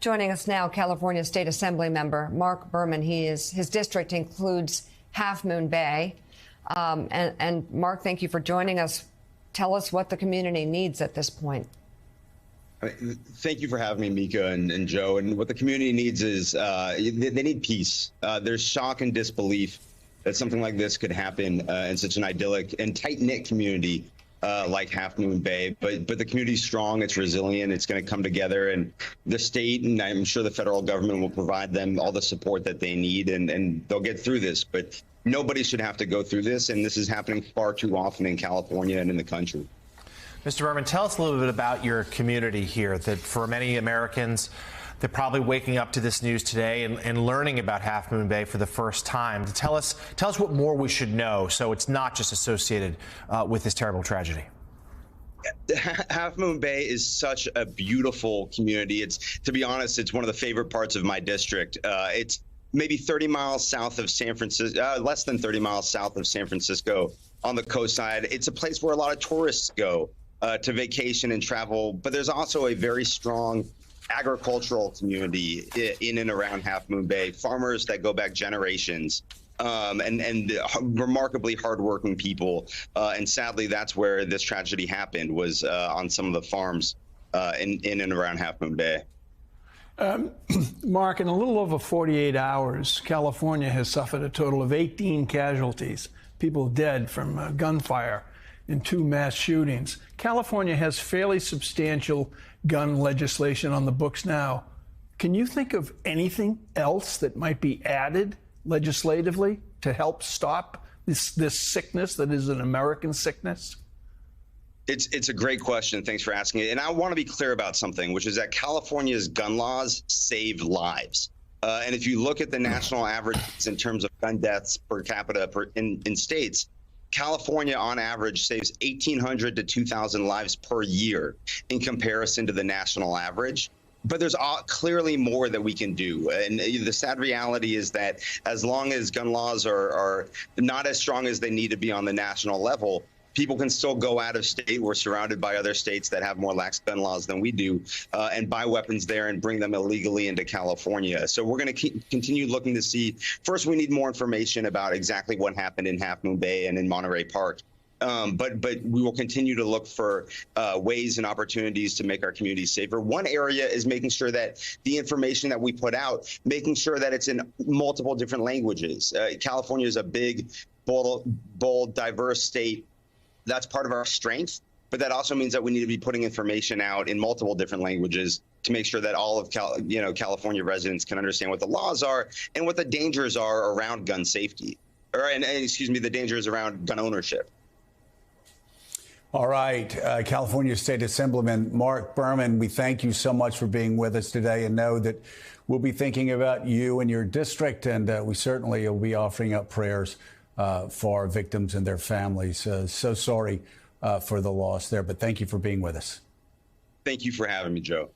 Joining us now, California State Assembly member Mark Berman. His district includes Half Moon Bay. And Mark, thank you for joining us. Tell us what the community needs at this point. Thank you for having me, Mika and Joe. And what the community needs is they need peace. There's shock and disbelief that something like this could happen in such an idyllic and tight-knit community like Half Moon Bay. But the community's strong, it's resilient, it's going to come together, and the state and I'm sure the federal government will provide them all the support that they need, and they'll get through this. But nobody should have to go through this, and this is happening far too often in California and in the country. Mr. Berman, tell us a little bit about your community here, that for many Americans, they're probably waking up to this news today and learning about Half Moon Bay for the first time. Tell us what more we should know so it's not just associated with this terrible tragedy. Half Moon Bay is such a beautiful community. To be honest, it's one of the favorite parts of my district. It's maybe 30 miles south of San Francisco, less than 30 miles south of San Francisco on the coast side. It's a place where a lot of tourists go to vacation and travel, but there's also a very strong agricultural community in and around Half Moon Bay, farmers that go back generations, and remarkably hardworking people. And sadly, that's where this tragedy happened, was on some of the farms in and around Half Moon Bay. Mark, in a little over 48 hours, California has suffered a total of 18 casualties, people dead from gunfire in 2 mass shootings. California has fairly substantial gun legislation on the books now. Can you think of anything else that might be added legislatively to help stop this sickness that is an American sickness? It's a great question. Thanks for asking it. And I want to be clear about something, which is that California's gun laws save lives. And if you look at the national averages in terms of gun deaths per capita in states, California, on average, saves 1,800 to 2,000 lives per year in comparison to the national average. But there's clearly more that we can do. And the sad reality is that as long as gun laws are not as strong as they need to be on the national level, people can still go out of state. We're surrounded by other states that have more lax gun laws than we do, and buy weapons there and bring them illegally into California. So we're going to continue looking to see. First, we need more information about exactly what happened in Half Moon Bay and in Monterey Park. But we will continue to look for ways and opportunities to make our communities safer. One area is making sure that the information that we put out, making sure that it's in multiple different languages. California is a big, bold, diverse state. That's part of our strength, but that also means that we need to be putting information out in multiple different languages to make sure that all of California residents can understand what the laws are and what the dangers are around gun safety, the dangers around gun ownership. All right, California State Assemblyman Mark Berman, we thank you so much for being with us today, and know that we'll be thinking about you and your district, and we certainly will be offering up prayers for our victims and their families. So sorry for the loss there, but thank you for being with us. Thank you for having me, Joe.